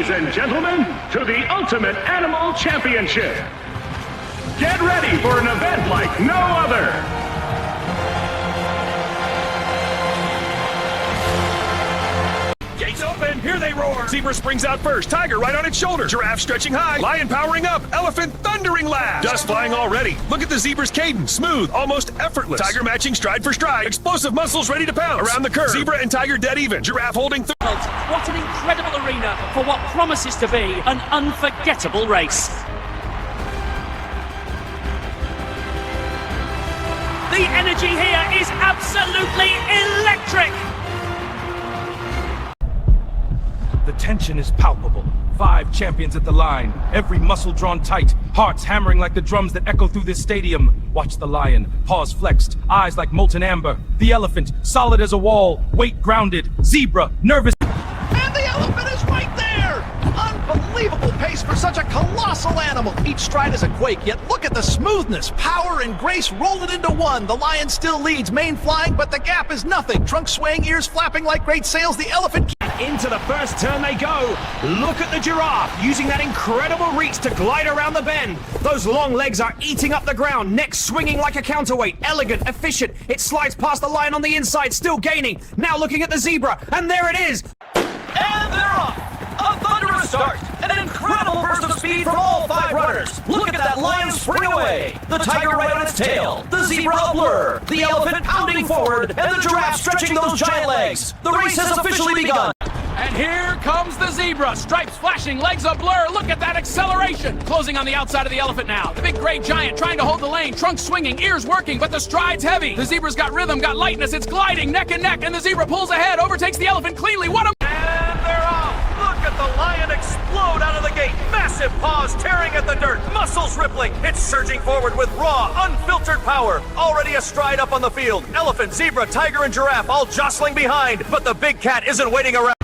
Ladies and gentlemen, to the Ultimate Animal Championship. Get ready for an event like no other. Gates open, here they roar. Zebra springs out first, tiger right on its shoulder. Giraffe stretching high, lion powering up, elephant thundering last. Dust flying already. Look at the zebra's cadence, smooth, almost effortless. Tiger matching stride for stride, explosive muscles ready to pounce. Around the curve, zebra and tiger dead even. Giraffe holding third. What an incredible arena for what promises to be an unforgettable race. The energy here is absolutely electric. The tension is palpable. 5 champions at the line, every muscle drawn tight, hearts hammering like the drums that echo through this stadium. Watch the lion, paws flexed, eyes like molten amber. The elephant, solid as a wall, weight grounded. Zebra, nervous. And the elephant is right there! Unbelievable pace for such a colossal animal. Each stride is a quake, yet look at the smoothness, power, and grace rolled into one. The lion still leads, mane flying, but the gap is nothing. Trunk swaying, ears flapping like great sails. The elephant... Into the first turn they go. Look at the giraffe, using that incredible reach to glide around the bend. Those long legs are eating up the ground, neck swinging like a counterweight. Elegant, efficient. It slides past the lion on the inside, still gaining. Now looking at the zebra, and there it is. And they're off! A thunderous start! An incredible burst of speed from all 5 runners! Look at that lion spring away! The tiger right on its tail! The zebra a blur! The elephant pounding forward! And the giraffe stretching those giant legs! The race has officially begun! And here comes the zebra. Stripes flashing, legs a blur. Look at that acceleration. Closing on the outside of the elephant now. The big gray giant trying to hold the lane. Trunk swinging, ears working, but the stride's heavy. The zebra's got rhythm, got lightness. It's gliding neck and neck, and the zebra pulls ahead, overtakes the elephant cleanly. What a... And they're off! Look at the lion explode out of the gate! Massive paws tearing at the dirt, muscles rippling. It's surging forward with raw, unfiltered power. Already a stride up on the field. Elephant, zebra, tiger, and giraffe all jostling behind. But the big cat isn't waiting around.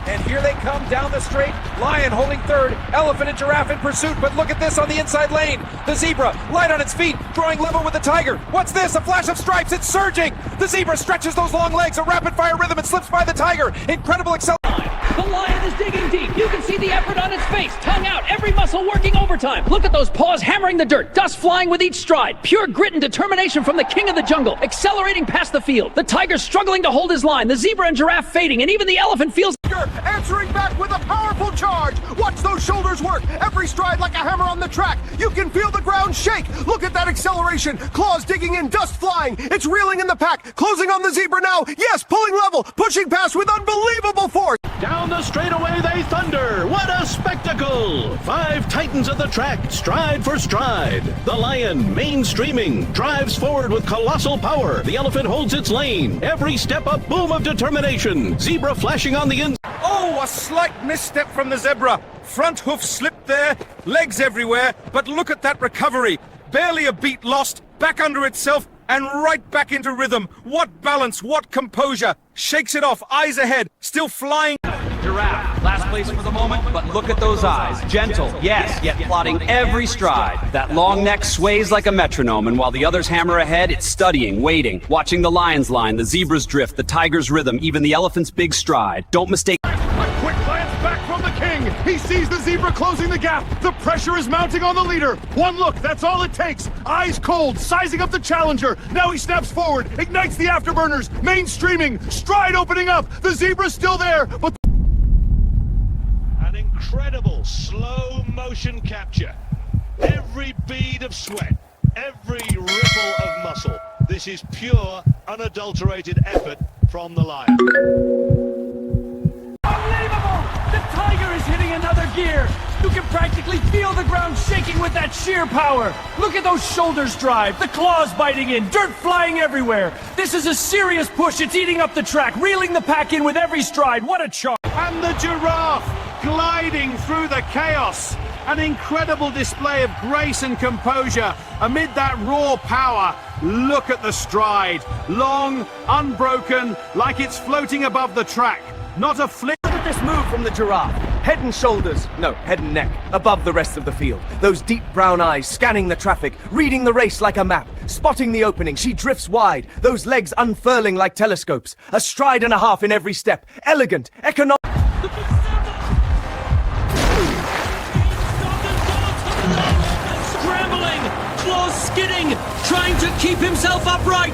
And here they come down the straight. Lion holding third. Elephant and giraffe in pursuit. But look at this on the inside lane. The zebra, light on its feet, drawing level with the tiger. What's this? A flash of stripes. It's surging. The zebra stretches those long legs. A rapid-fire rhythm and slips by the tiger. Incredible acceleration. The lion is digging deep. You can see the effort on its face. Tongue out, every muscle working overtime. Look at those paws hammering the dirt. Dust flying with each stride. Pure grit and determination from the king of the jungle. Accelerating past the field. The tiger struggling to hold his line. The zebra and giraffe fading. And even the elephant feels... Answering back with a powerful charge. Watch those shoulders work. Every stride like a hammer on the track. You can feel the ground shake. Look at that acceleration. Claws digging in, dust flying. It's reeling in the pack. Closing on the zebra now. Yes, pulling level. Pushing past with unbelievable force. Down the straightaway they thunder. What a spectacle! 5 titans of the track, stride for stride. The lion, mane streaming, drives forward with colossal power. The elephant holds its lane. Every step a boom of determination. Zebra flashing on the inside. Oh, a slight misstep from the zebra. Front hoof slipped there, legs everywhere, but look at that recovery. Barely a beat lost, back under itself, and right back into rhythm. What balance, what composure. Shakes it off, eyes ahead, still flying. Giraffe, last place for the moment, but look at those eyes. Gentle, yes, yet plotting every stride. That long neck sways like a metronome, and while the others hammer ahead, it's studying, waiting, watching the lion's line, the zebra's drift, the tiger's rhythm, even the elephant's big stride. Don't mistake... A quick glance back from the king. He sees the zebra closing the gap. The pressure is mounting on the leader. One look, that's all it takes. Eyes cold, sizing up the challenger. Now he snaps forward, ignites the afterburners, mane streaming, stride opening up. The zebra's still there, but... An incredible slow motion capture. Every bead of sweat, every ripple of muscle. This is pure, unadulterated effort from the lion. Unbelievable! The tiger is hitting another gear. You can practically feel the ground shaking with that sheer power. Look at those shoulders drive, the claws biting in, dirt flying everywhere. This is a serious push. It's eating up the track, reeling the pack in with every stride. What a charge. And the giraffe gliding through the chaos. An incredible display of grace and composure amid that raw power. Look at the stride. Long, unbroken, like it's floating above the track. Not a flick. Look at this move from the giraffe. Head and shoulders, no, head and neck, above the rest of the field. Those deep brown eyes scanning the traffic, reading the race like a map, spotting the opening. She drifts wide, those legs unfurling like telescopes. A stride and a half in every step. Elegant, economic. skidding, trying to keep himself upright.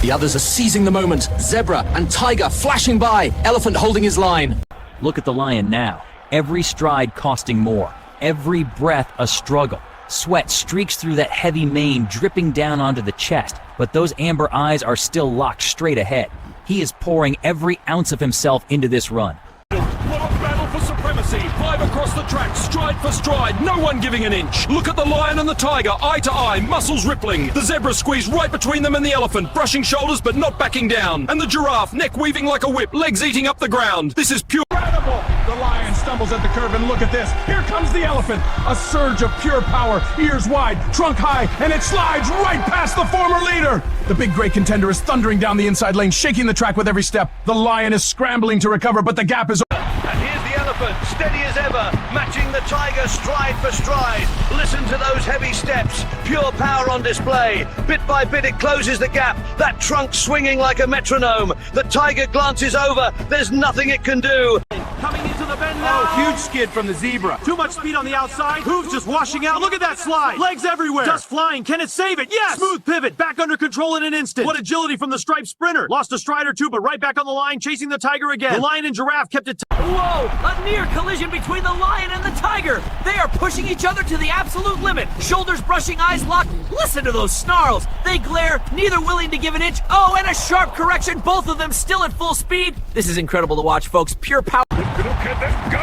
The others are seizing the moment. Zebra and tiger flashing by, elephant holding his line. Look at the lion now. Every stride costing more. Every breath a struggle. Sweat streaks through that heavy mane, dripping down onto the chest, but those amber eyes are still locked straight ahead. He is pouring every ounce of himself into this run. What a battle for supremacy! 5 across the track, stride for stride, no one giving an inch. Look at the lion and the tiger, eye to eye, muscles rippling. The zebra squeezed right between them and the elephant, brushing shoulders but not backing down. And the giraffe, neck weaving like a whip, legs eating up the ground. This is pure... Incredible! The lion stumbles at the curve, and look at this. Here comes the elephant. A surge of pure power, ears wide, trunk high, and it slides right past the former leader. The big gray contender is thundering down the inside lane, shaking the track with every step. The lion is scrambling to recover, but the gap is... And here's the elephant, steady as ever, matching the tiger stride for stride. Listen to those heavy steps, pure power on display. Bit by bit it closes the gap, that trunk swinging like a metronome. The tiger glances over, there's nothing it can do. Coming into the bend now. Oh, huge skid from the zebra. Too much speed on the outside. Hooves just washing out. Look at that slide. Legs everywhere. Dust flying. Can it save it? Yes. Smooth pivot. Back under control in an instant. What agility from the striped sprinter. Lost a stride or two, but right back on the line, chasing the tiger again. The lion and giraffe kept it. Whoa! A near collision between the lion and the tiger. They are pushing each other to the absolute limit. Shoulders brushing, eyes locked. Listen to those snarls. They glare, neither willing to give an inch. Oh, and a sharp correction. Both of them still at full speed. This is incredible to watch, folks. Pure power. Look at them go!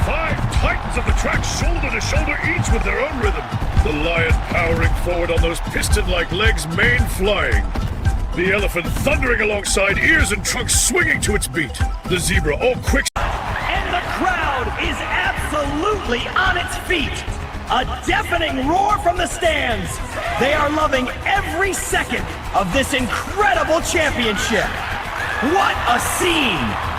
5 titans of the track, shoulder to shoulder, each with their own rhythm. The lion powering forward on those piston-like legs, mane flying. The elephant thundering alongside, ears and trunk swinging to its beat. The zebra all quick. And the crowd is absolutely on its feet. A deafening roar from the stands. They are loving every second of this incredible championship. What a scene!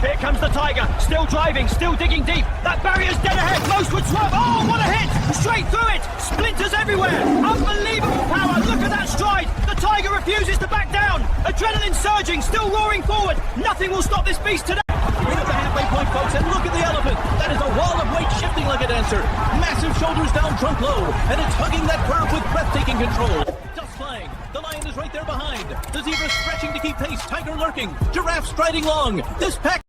Here comes the tiger, still driving, still digging deep. That barrier's dead ahead, most would swerve. Oh, what a hit! Straight through it! Splinters everywhere! Unbelievable power, look at that stride! The tiger refuses to back down! Adrenaline surging, still roaring forward! Nothing will stop this beast today! We're at the halfway point, folks, and look at the elephant. That is a wall of weight shifting like a dancer. Massive shoulders down, trunk low, and it's hugging that curve with breathtaking control. Dust flying. The lion is right there behind. The zebra stretching to keep pace, tiger lurking. Giraffe striding long. This pack...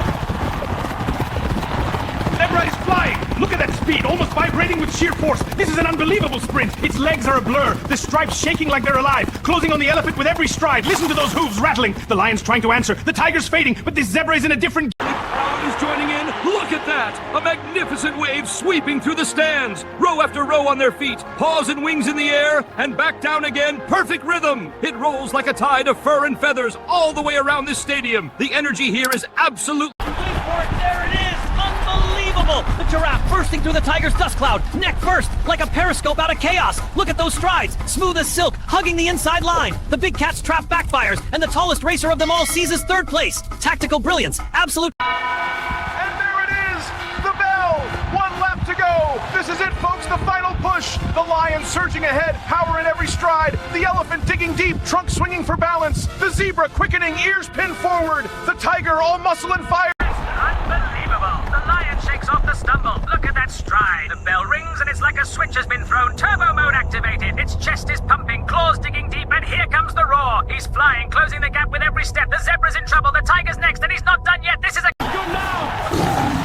Zebra is flying! Look at that speed, almost vibrating with sheer force. This is an unbelievable sprint. Its legs are a blur. The stripes shaking like they're alive. Closing on the elephant with every stride. Listen to those hooves rattling. The lion's trying to answer. The tiger's fading, but this zebra is in a different... The crowd is joining in. Look at that! A magnificent wave sweeping through the stands. Row after row on their feet. Paws and wings in the air, and back down again. Perfect rhythm. It rolls like a tide of fur and feathers all the way around this stadium. The energy here is absolute... Wait for it, there it is! Unbelievable! The giraffe bursting through the tiger's dust cloud, neck first, like a periscope out of chaos. Look at those strides, smooth as silk, hugging the inside line. The big cat's trap backfires, and the tallest racer of them all seizes 3rd place. Tactical brilliance, absolute... And there it is! The bell! 1 lap to go! This is it, folks, the final push! The lion surging ahead, power in every stride. The elephant digging deep, trunk swinging for balance. The zebra quickening, ears pinned forward. The tiger all muscle and fire. Unbelievable! The lion shakes off the stumble. Look at that stride. The bell rings and it's like a switch has been thrown. Turbo mode activated. Its chest is pumping, claws digging deep, and here comes the roar. He's flying, closing the gap with every step. The zebra's in trouble. The tiger's next, and he's not done yet. This is a... Good now!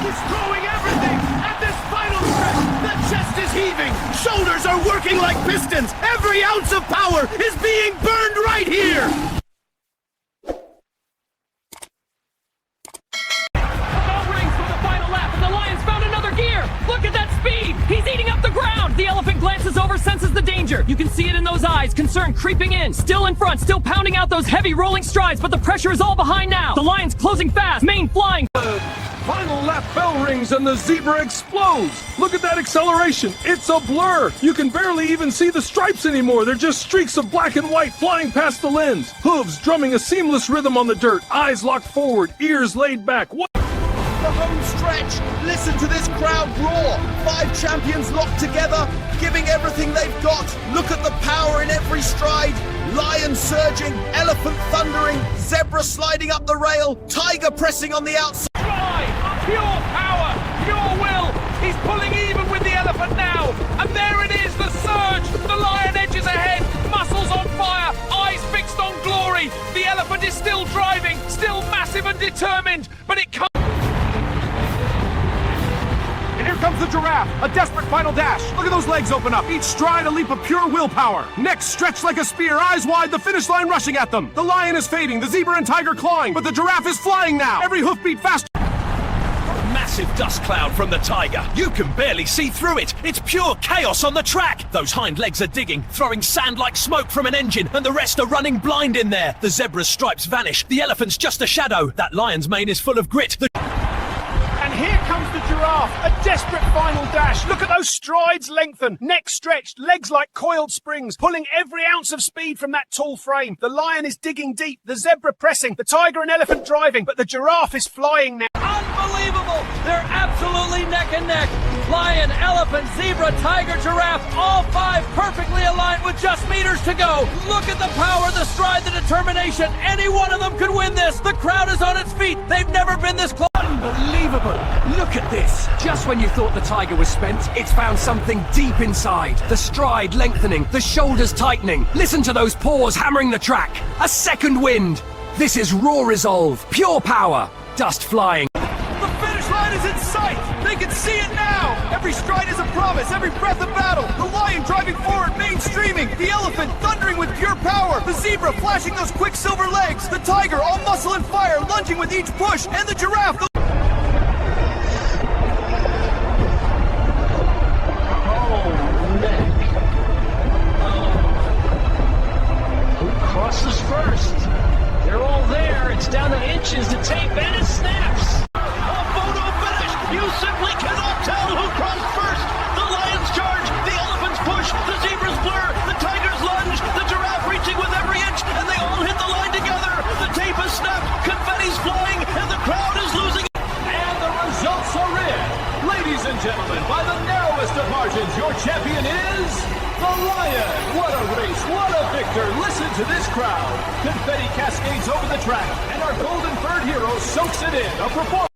He's throwing everything! At this final stretch, the chest is heaving! Shoulders are working like pistons! Every ounce of power is being burned right here! Look at that speed! He's eating up the ground! The elephant glances over, senses the danger. You can see it in those eyes, concern creeping in. Still in front, still pounding out those heavy rolling strides, but the pressure is all behind now. The lion's closing fast, mane flying. Final lap bell rings and the zebra explodes. Look at that acceleration. It's a blur. You can barely even see the stripes anymore. They're just streaks of black and white flying past the lens. Hooves drumming a seamless rhythm on the dirt. Eyes locked forward, ears laid back. What? The home stretch. Listen to this crowd roar. 5 champions locked together, giving everything they've got. Look at the power in every stride. Lion surging, elephant thundering, zebra sliding up the rail, tiger pressing on the outside. Drive, pure power, pure will. He's pulling even with the elephant now. And there it is, the surge. The lion edges ahead, muscles on fire, eyes fixed on glory. The elephant is still driving, still massive and determined, but it can't. And here comes the giraffe, a desperate final dash. Look at those legs open up, each stride a leap of pure willpower. Necks stretched like a spear, eyes wide, the finish line rushing at them. The lion is fading, the zebra and tiger clawing, but the giraffe is flying now. Every hoofbeat faster. Massive dust cloud from the tiger. You can barely see through it. It's pure chaos on the track. Those hind legs are digging, throwing sand like smoke from an engine, and the rest are running blind in there. The zebra's stripes vanish. The elephant's just a shadow. That lion's mane is full of grit. And here comes the giraffe, a desperate final dash. Look at those strides lengthen, neck stretched, legs like coiled springs, pulling every ounce of speed from that tall frame. The lion is digging deep, the zebra pressing, the tiger and elephant driving, but the giraffe is flying now. Unbelievable! They're absolutely neck and neck. Lion, elephant, zebra, tiger, giraffe, all five perfectly aligned with just meters to go. Look at the power, the stride, the determination. Any one of them could win this. The crowd is on its feet. They've never been this close. Unbelievable! Look at this! Just when you thought the tiger was spent, it's found something deep inside. The stride lengthening, the shoulders tightening. Listen to those paws hammering the track. A second wind. This is raw resolve, pure power, dust flying. The finish line is in sight! They can see it now! Every stride is a promise, every breath a battle! The lion driving forward, mane streaming! The elephant thundering with pure power! The zebra flashing those quicksilver legs! The tiger all muscle and fire, lunging with each push! And the giraffe... crosses first. They're all there. It's down to inches to tape, and it snaps. A photo finish! You simply cannot tell who crossed first! The lion's charge, the elephant's push, the zebra's blur, the tiger's lunge, the giraffe reaching with every inch, and they all hit the line together! The tape has snapped, confetti's flying, and the crowd is losing. And the results are in. Ladies and gentlemen, by the narrowest of margins, your champion is... the Lion! What a race, what a victor! Listen to this crowd! Confetti cascades over the track, and our golden bird hero soaks it in. A performance.